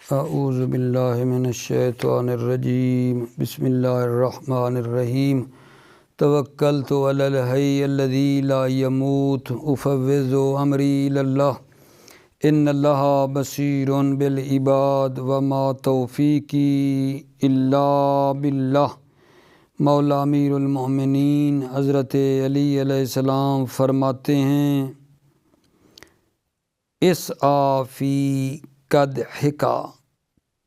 اعوذ باللہ من الشیطان الرجیم بسم اللہ الرحمن الرحیم توکلت علی الحی الذی لا یموت افوض امری الی اللہ ان اللہ بصیر بالعباد وما توفیقی الا باللہ۔ مولا امیر المؤمنین حضرت علی علیہ السلام فرماتے ہیں، اسعیٰ فی قدحکا،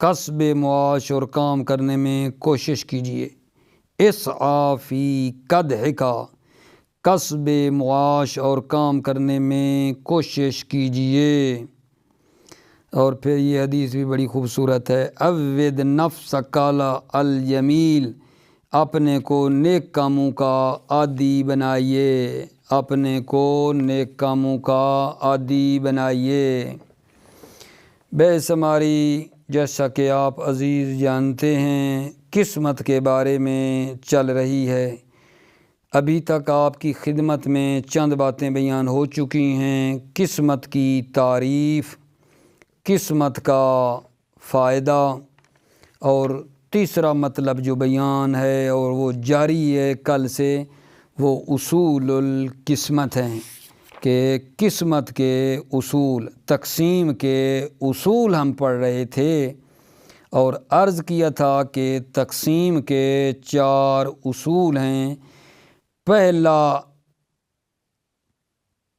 کسب معاش اور کام کرنے میں کوشش کیجیے۔ اسعیٰ فی قدحکا، کسب معاش اور کام کرنے میں کوشش کیجیے۔ اور پھر یہ حدیث بھی بڑی خوبصورت ہے، عود نفسک علی الجمیل، اپنے کو نیک کاموں کا عادی بنائیے، اپنے کو نیک کاموں کا عادی بنائیے۔ بے شماری جیسا کہ آپ عزیز جانتے ہیں قسمت کے بارے میں چل رہی ہے۔ ابھی تک آپ کی خدمت میں چند باتیں بیان ہو چکی ہیں، قسمت کی تعریف، قسمت کا فائدہ، اور تیسرا مطلب جو بیان ہے اور وہ جاری ہے کل سے، وہ اصول القسمت ہیں کہ قسمت کے اصول، تقسیم کے اصول ہم پڑھ رہے تھے، اور عرض کیا تھا کہ تقسیم کے 4 اصول ہیں۔ پہلا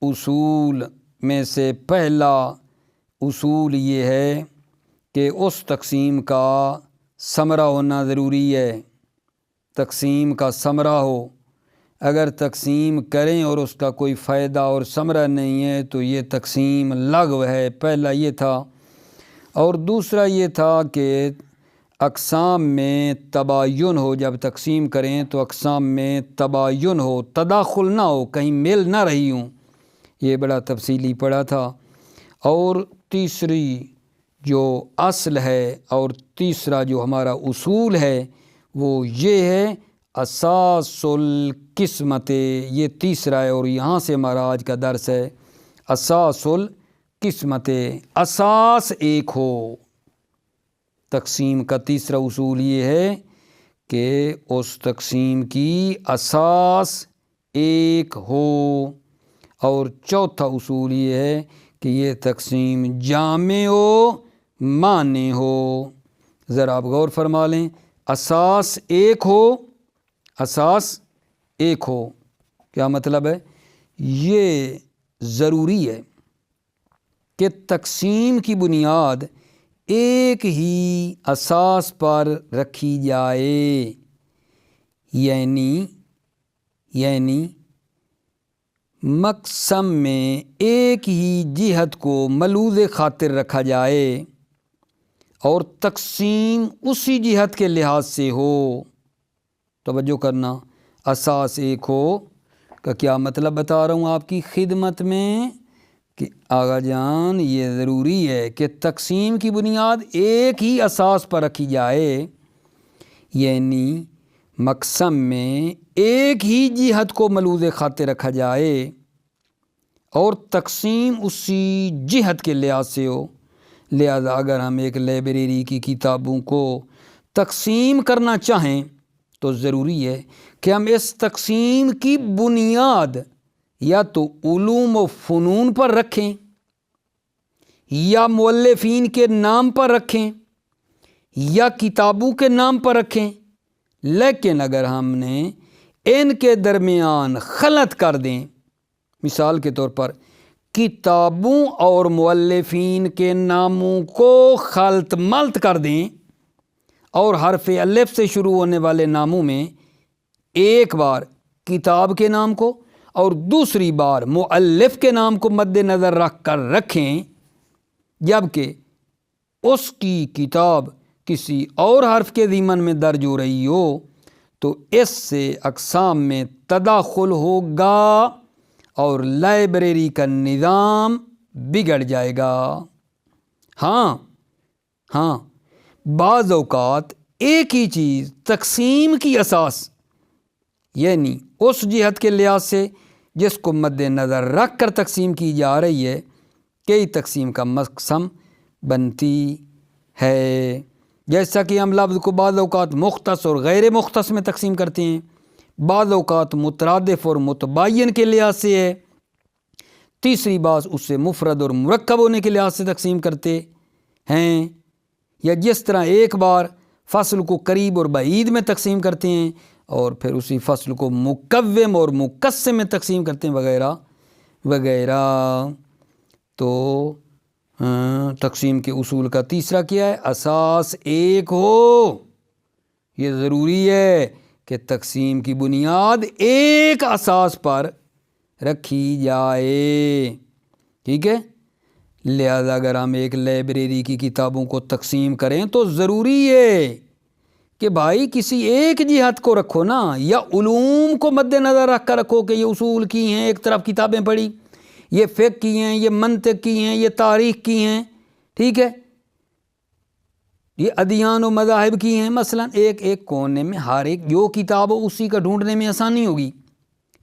اصول میں سے پہلا اصول یہ ہے کہ اس تقسیم کا ثمرہ ہونا ضروری ہے، تقسیم کا ثمرہ ہو۔ اگر تقسیم کریں اور اس کا کوئی فائدہ اور ثمرہ نہیں ہے تو یہ تقسیم لغو ہے، پہلا یہ تھا۔ اور دوسرا یہ تھا کہ اقسام میں تباین ہو، جب تقسیم کریں تو اقسام میں تباین ہو، تداخل نہ ہو، کہیں مل نہ رہی ہوں، یہ بڑا تفصیلی پڑھا تھا۔ اور تیسری جو اصل ہے اور تیسرا جو ہمارا اصول ہے وہ یہ ہے اساس القسمت، یہ تیسرا ہے، اور یہاں سے ہمارا آج کا درس ہے اساس القسمت، اساس ایک ہو۔ تقسیم کا تیسرا اصول یہ ہے کہ اس تقسیم کی اساس ایک ہو، اور چوتھا اصول یہ ہے کہ یہ تقسیم جامع ہو، مانع ہو۔ ذرا آپ غور فرما لیں، اساس ایک ہو، اساس ایک ہو، کیا مطلب ہے؟ یہ ضروری ہے کہ تقسیم کی بنیاد ایک ہی اساس پر رکھی جائے، یعنی مقسم میں ایک ہی جہت کو ملوذ خاطر رکھا جائے اور تقسیم اسی جہت کے لحاظ سے ہو۔ توجہ کرنا، اساس ایک ہو کا کیا مطلب بتا رہا ہوں آپ کی خدمت میں کہ آغا جان یہ ضروری ہے کہ تقسیم کی بنیاد ایک ہی اساس پر رکھی جائے، یعنی مقسم میں ایک ہی جہت کو ملوذ خاطر رکھا جائے اور تقسیم اسی جہت کے لحاظ سے ہو۔ لہذا اگر ہم ایک لائبریری کی کتابوں کو تقسیم کرنا چاہیں تو ضروری ہے کہ ہم اس تقسیم کی بنیاد یا تو علوم و فنون پر رکھیں یا مؤلفین کے نام پر رکھیں یا کتابوں کے نام پر رکھیں، لیکن اگر ہم نے ان کے درمیان خلط کر دیں، مثال کے طور پر کتابوں اور مؤلفین کے ناموں کو خلط ملط کر دیں اور حرف الف سے شروع ہونے والے ناموں میں ایک بار کتاب کے نام کو اور دوسری بار مؤلف کے نام کو مد نظر رکھ کر رکھیں، جبکہ اس کی کتاب کسی اور حرف کے ضمن میں درج ہو رہی ہو، تو اس سے اقسام میں تداخل ہوگا اور لائبریری کا نظام بگڑ جائے گا۔ ہاں بعض اوقات ایک ہی چیز تقسیم کی اساس، یعنی اس جہت کے لحاظ سے جس کو مد نظر رکھ کر تقسیم کی جا رہی ہے، کئی تقسیم کا مقسم بنتی ہے، جیسا کہ ہم لفظ کو بعض اوقات مختص اور غیر مختص میں تقسیم کرتے ہیں، بعض اوقات مترادف اور متباین کے لحاظ سے ہے، تیسری بات اسے مفرد اور مرکب ہونے کے لحاظ سے تقسیم کرتے ہیں، یا جس طرح ایک بار فصل کو قریب اور بعید میں تقسیم کرتے ہیں اور پھر اسی فصل کو مقوم اور مقسم میں تقسیم کرتے ہیں وغیرہ وغیرہ۔ تو تقسیم کے اصول کا تیسرا کیا ہے؟ اساس ایک ہو، یہ ضروری ہے کہ تقسیم کی بنیاد ایک اساس پر رکھی جائے، ٹھیک ہے؟ لہذا اگر ہم ایک لائبریری کی کتابوں کو تقسیم کریں تو ضروری ہے کہ بھائی کسی ایک جہت کو رکھو نا، یا علوم کو مد نظر رکھ کر رکھو کہ یہ اصول کی ہیں، ایک طرف کتابیں پڑھی، یہ فقہ کی ہیں، یہ منطق کی ہیں، یہ تاریخ کی ہیں، ٹھیک ہے، یہ ادیان و مذاہب کی ہیں، مثلا ایک ایک کونے میں ہر ایک جو کتاب ہو اسی کا ڈھونڈنے میں آسانی ہوگی،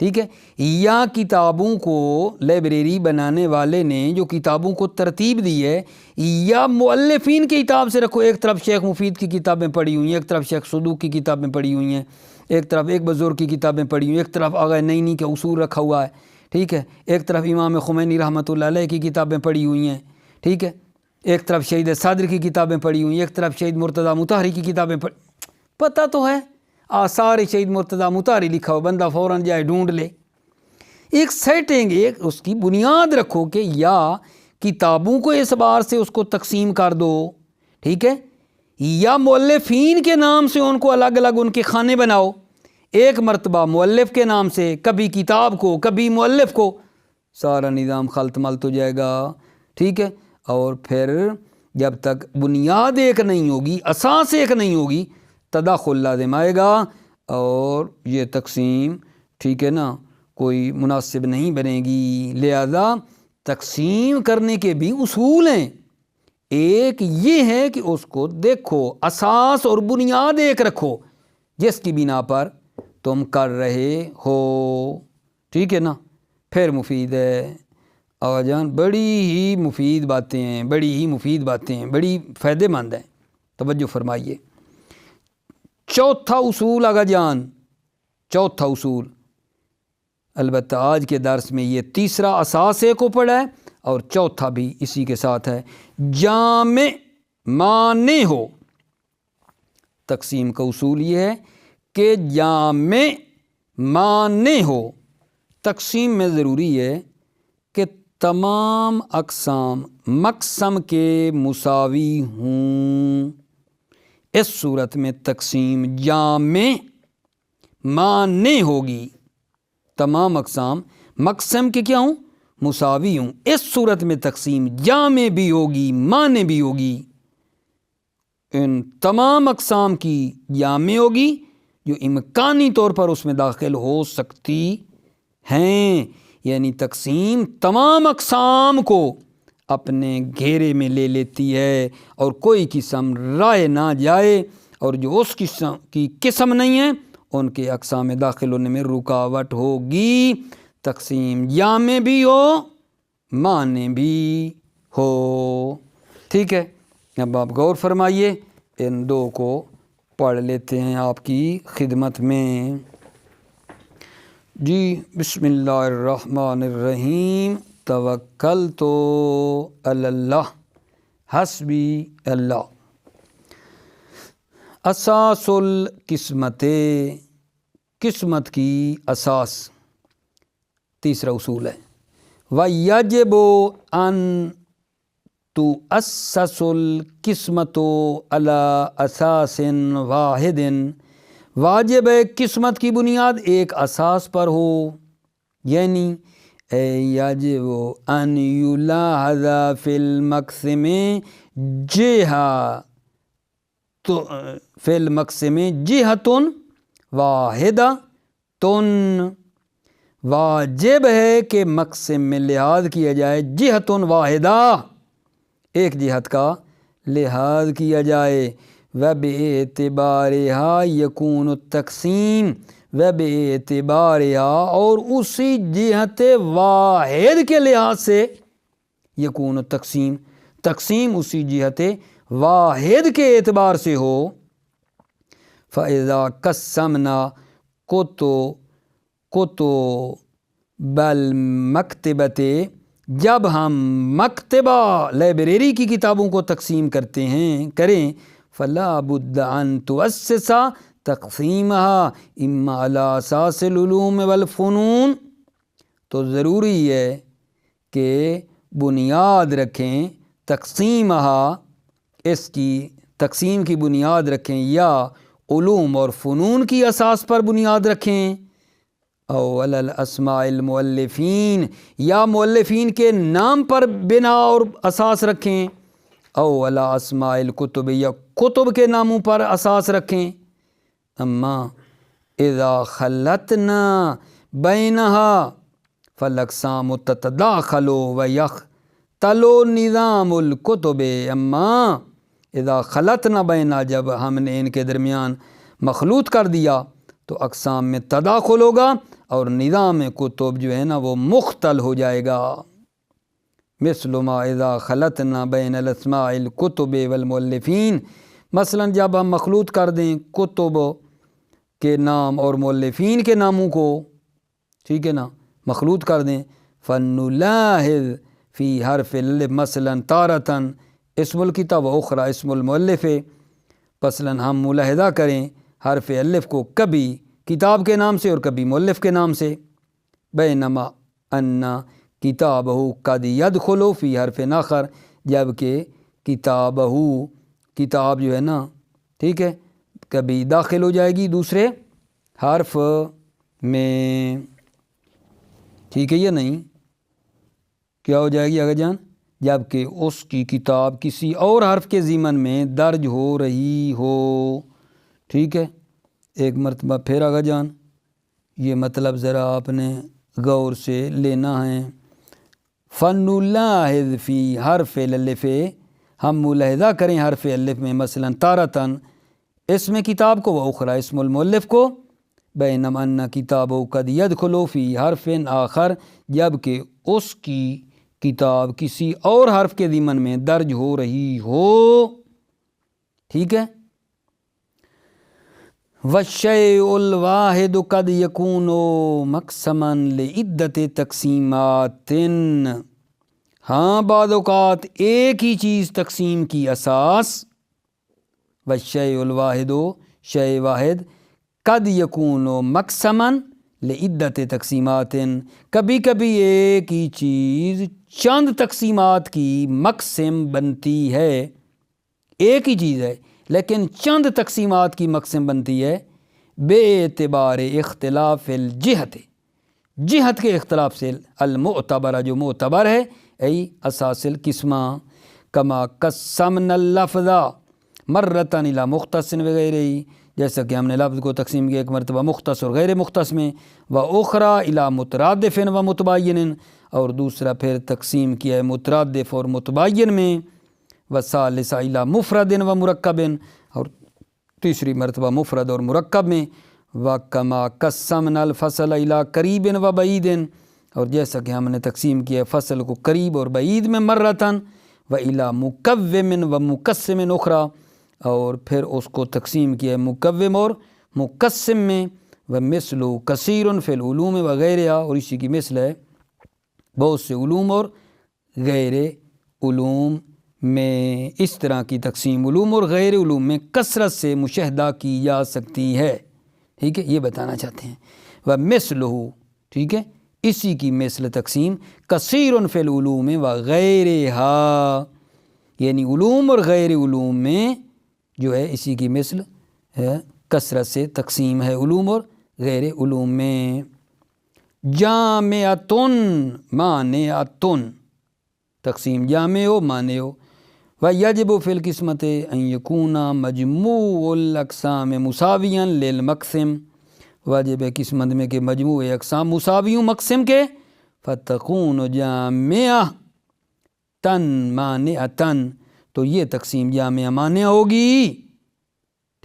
ٹھیک ہے۔ یا کتابوں کو لائبریری بنانے والے نے جو کتابوں کو ترتیب دی ہے، یا مؤلفین کی کتاب سے رکھو، ایک طرف شیخ مفید کی کتابیں پڑھی ہوئی ہیں، ایک طرف شیخ صدوق کی کتابیں پڑھی ہوئی ہیں، ایک طرف ایک بزرگ کی کتابیں پڑھی ہوئی ہیں، ایک طرف آغا نینی کا اصول رکھا ہوا ہے، ٹھیک ہے، ایک طرف امام خمینی رحمۃ اللہ علیہ کی کتابیں پڑھی ہوئی ہیں، ٹھیک ہے، ایک طرف شہید صادر کی کتابیں پڑھی ہوئی ہیں، ایک طرف شہید مرتضیٰ مطہری کی کتابیں پتہ تو ہے، آثار شہید مرتضیٰ مطہری لکھا ہو، بندہ فوراً جائے ڈھونڈ لے۔ ایک سیٹنگ، ایک اس کی بنیاد رکھو کہ یا کتابوں کو اس بار سے اس کو تقسیم کر دو، ٹھیک ہے، یا مؤلفین کے نام سے ان کو الگ الگ ان کے خانے بناؤ، ایک مرتبہ مؤلف کے نام سے، کبھی کتاب کو، کبھی مؤلف کو، سارا نظام خلط ملط ہو جائے گا، ٹھیک ہے۔ اور پھر جب تک بنیاد ایک نہیں ہوگی، اساس ایک نہیں ہوگی، تداخل لازم آئے گا اور یہ تقسیم، ٹھیک ہے نا، کوئی مناسب نہیں بنے گی۔ لہذا تقسیم کرنے کے بھی اصول ہیں، ایک یہ ہے کہ اس کو دیکھو، اساس اور بنیاد ایک رکھو جس کی بنا پر تم کر رہے ہو، ٹھیک ہے نا، پھر مفید ہے۔ آقا جان بڑی ہی مفید باتیں ہیں، بڑی ہی مفید باتیں ہیں، بڑی فائدہ مند ہیں، توجہ فرمائیے۔ چوتھا اصول آقا جان، چوتھا اصول، البتہ آج کے درس میں یہ تیسرا اساس ایک کو پڑھا ہے اور چوتھا بھی اسی کے ساتھ ہے، جامع معنی ہو۔ تقسیم کا اصول یہ ہے کہ جامع معنی ہو۔ تقسیم میں ضروری ہے کہ تمام اقسام مقسم کے مساوی ہوں، اس صورت میں تقسیم جامع معنی ہوگی، تمام اقسام مقسم کے کیا ہوں؟ مساوی ہوں، اس صورت میں تقسیم جامع بھی ہوگی، معنی بھی ہوگی، ان تمام اقسام کی جامع ہوگی جو امکانی طور پر اس میں داخل ہو سکتی ہیں، یعنی تقسیم تمام اقسام کو اپنے گھیرے میں لے لیتی ہے اور کوئی قسم رائے نہ جائے، اور جو اس قسم کی قسم نہیں ہے ان کے اقسام میں داخل ہونے میں رکاوٹ ہوگی۔ تقسیم جامع بھی ہو، معنی بھی ہو، ٹھیک ہے۔ اب آپ غور فرمائیے، ان دو کو پڑھ لیتے ہیں آپ کی خدمت میں۔ جی بسم اللہ الرحمن الرحیم، توکلت علی اللہ حسبی اللہ۔ اساس القسمت، قسمت کی اساس، تیسرا اصول ہے۔ وَيَجِبُ أَن تُؤَسَّسُ الْقِسْمَةُ عَلَى أَسَاسٍ وَاحِدٍ، واجب ہے قسمت کی بنیاد ایک اساس پر ہو، یعنی یجب ان یلاحظ فی المقسم جہۃ واحدہ، واجب ہے کہ مقسم میں لحاظ کیا جائے جہۃ واحدہ، ایک جہت کا لحاظ کیا جائے، وَبِاعْتِبَارِهَا يَكُونُ التَّقْسِيمُ، وَبِاعْتِبَارِهَا، اور اسی جہت واحد کے لحاظ سے، یکون التقسیم، تقسیم اسی جہت واحد کے اعتبار سے ہو، فَإِذَا قَسَّمْنَا كُتُبَ الْمَكْتَبَةِ، جب ہم مکتبہ لائبریری کی کتابوں کو تقسیم کریں فَلَا بُدَّ أَن تُؤَسِّسَ تَقْسِيمَهَا إِمَّا عَلَى أَسَاسِ الْعُلُومِ وَالْفُنُونِ، تو ضروری ہے کہ بنیاد رکھیں تقسیمہا، اس کی تقسیم کی بنیاد رکھیں، یا علوم اور فنون کی اساس پر بنیاد رکھیں، او علی الاسماء المؤلفین، یا مؤلفین کے نام پر بنا اور اساس رکھیں، او علی اسماء الکتب، یا کتب کے ناموں پر اساس رکھیں۔ اما اذا خلطنا بینہا فالاقسام تتداخل ویختل نظام الکتب، اما اذا خلطنا بینہا، جب ہم نے ان کے درمیان مخلوط کر دیا تو اقسام میں تداخل ہوگا اور نظام کتب جو ہے نا وہ مختل ہو جائے گا۔ مثل ما اذا خلطنا بین الاسماء الکتب والمؤلفین، مثلا جب ہم مخلوط کر دیں کتب کے نام اور مؤلفین کے ناموں کو، ٹھیک ہے نا، مخلوط کر دیں، فَنُلَاحِظ فی حرف الف مثلا تارتاً اسم الکتاب و اخرى اسم المؤلف، مثلا ہم ملاحظہ کریں حرف الف کو کبھی کتاب کے نام سے اور کبھی مؤلف کے نام سے، بینما ان کتابہ قد یدخل فی حرف آخر، جبکہ کتابہ، کتاب جو ہے نا، ٹھیک ہے، کبھی داخل ہو جائے گی دوسرے حرف میں، ٹھیک ہے یا نہیں، کیا ہو جائے گی آگے جان، جبکہ اس کی کتاب کسی اور حرف کے ضمن میں درج ہو رہی ہو، ٹھیک ہے۔ ایک مرتبہ پھر آگے جان، یہ مطلب ذرا آپ نے غور سے لینا ہے۔ فَنُلَاحِظ فی حرف الالف، ہم ملاحظہ کریں حرف الف میں، مثلا تارتاً اس میں کتاب کو، و اخرى اسم المؤلف کو، بینما ان کتابہ قد یدخل فی حرف آخر، جبکہ اس کی کتاب کسی اور حرف کے ضمن میں درج ہو رہی ہو، ٹھیک ہے۔ وَالشَّيْءُ الْوَاحِدُ قَدْ يَكُونُ مَقْسَمًا لِعِدَّةِ تَقْسِيمَاتٍ، ہاں بعض اوقات ایک ہی چیز تقسیم کی اساس، وَالشَّيْءُ الْوَاحِدُ، شے واحد، قَدْ يَكُونُ مَقْسَمًا لِعِدَّةِ تَقْسِيمَاتٍ، کبھی کبھی ایک ہی چیز چند تقسیمات کی مقسم بنتی ہے، ایک ہی چیز ہے لیکن چند تقسیمات کی مقسم بنتی ہے، بے اعتبار اختلاف الجہت، جہت کے اختلاف سے، المعتبرہ جو معتبر ہے، ای اساس القسمہ، کما قسمنا اللفظ مرتاً الی مختص وغیرہ، جیسا کہ ہم نے لفظ کو تقسیم کیا ایک مرتبہ مختص اور غیر مختص میں، و اخری الی مترادف و متباین، اور دوسرا پھر تقسیم کیا ہے مترادف اور متباین میں، و ثالث الی مفرد و مرکب، اور تیسری مرتبہ مفرد اور مرکب میں، و کما قسمنا الفصل الی قریب و بعید، اور جیسا کہ ہم نے تقسیم کیا ہے فصل کو قریب اور بعید میں مرتاً، و الی مقوم و مقسم اخری، اور پھر اس کو تقسیم کیا ہے مقوم اور مقسم میں، و مثل کثیر فی العلوم وغیرہ، اور اسی کی مثل ہے بہت سے علوم اور غیر علوم میں، اس طرح کی تقسیم علوم اور غیر علوم میں کثرت سے مشاہدہ کی جا سکتی ہے، ٹھیک ہے، یہ بتانا چاہتے ہیں۔ و مثلہ، ٹھیک ہے، اسی کی مثل تقسیم کثیر فی العلوم وغیرہا، یعنی علوم اور غیر علوم میں جو ہے اسی کی مثل ہے، کثرت سے تقسیم ہے علوم اور غیر علوم میں۔ جامعۃن، مانعۃن، تقسیم جامع ہو مانع ہو، ویجب فی القسمۃ ان یکون مجموع الاقسام مساویا للمقسم، واجب ہے قسمت میں کہ مجموع اقسام مساوی ہوں مقسم کے، فتکون جامعہ تن مانعتن، تو یہ تقسیم جامعہ مانع ہوگی،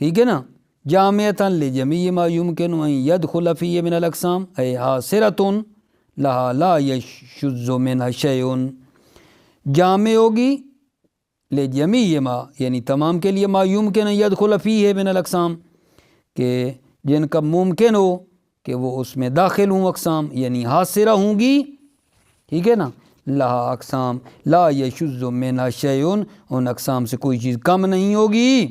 ٹھیک ہے نا، جامعتن لجمیع ما یمکن ان یدخل فیہ من الاقسام، ای حاصرۃ لہا لا یشذ منہا شیء، جامع ہوگی لجمیع ما یعنی تمام کے لیے ما یمکن ان یدخل فیہ من الاقسام کہ جن کا ممکن ہو کہ وہ اس میں داخل ہوں اقسام یعنی حاصرہ ہوں گی، ٹھیک ہے نا، لہا اقسام لا یشذ منہا شیء ان اقسام سے کوئی چیز کم نہیں ہوگی،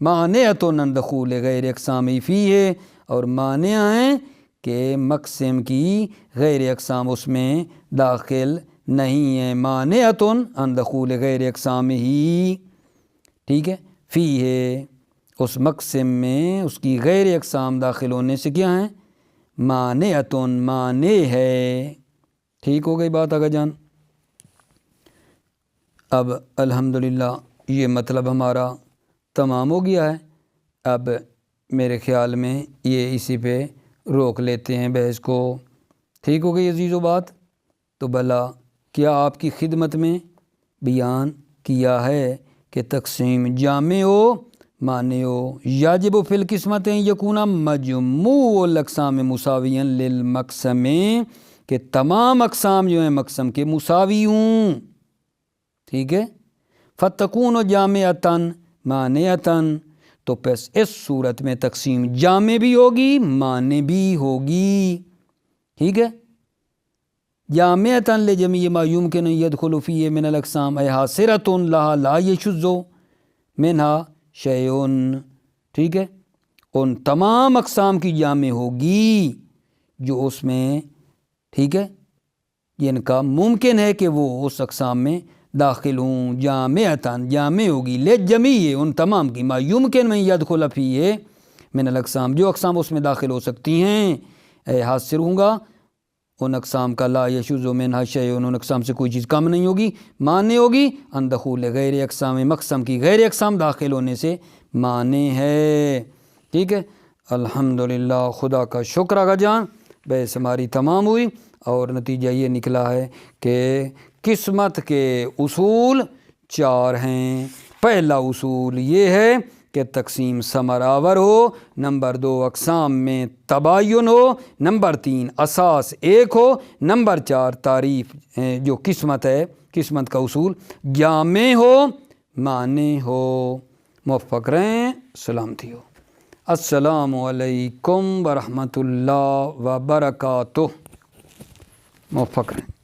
مانعۃ عن دخول غیر اقسام فیہ اور مانع ہیں کہ مقسم کی غیر اقسام اس میں داخل نہیں ہیں، مانعۃ عن دخول غیر اقسام ہی، ٹھیک ہے، فیہ اس مقسم میں اس کی غیر اقسام داخل ہونے سے کیا ہیں، مانعۃ مانع ہے، ٹھیک ہو گئی بات آگا جان۔ اب الحمدللہ یہ مطلب ہمارا تمام ہو گیا ہے، اب میرے خیال میں یہ اسی پہ روک لیتے ہیں بحث کو، ٹھیک ہو گئی عزیزو بات۔ تو بھلا کیا آپ کی خدمت میں بیان کیا ہے کہ تقسیم جامع ہو معنی ہو، یاجب فی القسمت یکون مجموع الاقسام مساویا للمقسم کہ تمام اقسام جو ہیں مقسم کے مساوی ہوں، ٹھیک ہے، فتکون جامعتاً مانعتاً تو پس اس صورت میں تقسیم جامع بھی ہوگی مانع بھی ہوگی، ٹھیک ہے، جامعتاً لجمیع ما یمکن ان یدخل فیہ من الاقسام ای حاصرۃ لہا لا یشذ منہا شیء، ٹھیک ہے، ان تمام اقسام کی جامع ہوگی جو اس میں، ٹھیک ہے، جن کا ممکن ہے کہ وہ اس اقسام میں داخل ہوں، جامعتاً جامع ہوگی لجمیع ان تمام کی، ما یمکن من یدخل فیہ من الاقسام جو اقسام اس میں داخل ہو سکتی ہیں، اے حاصر ہوں گا ان اقسام کا، لا یشذ منہا شیء ان اقسام سے کوئی چیز کم نہیں ہوگی، مانع ہوگی، ان دخول غیر اقسام مقسم کی غیر اقسام داخل ہونے سے مانع ہے، ٹھیک ہے۔ الحمدللہ خدا کا شکر آگا جان، بحث ہماری تمام ہوئی اور نتیجہ یہ نکلا ہے کہ قسمت کے اصول 4 ہیں۔ پہلا اصول یہ ہے کہ تقسیم ثمر آور ہو، نمبر 2 اقسام میں تباین ہو، نمبر 3 اساس ایک ہو، نمبر 4 تعریف جو قسمت ہے، قسمت کا اصول جامع ہو معنی ہو۔ موفق رہیں، سلامتی ہو۔ السلام علیکم ورحمۃ اللہ وبرکاتہ، موفق رہیں۔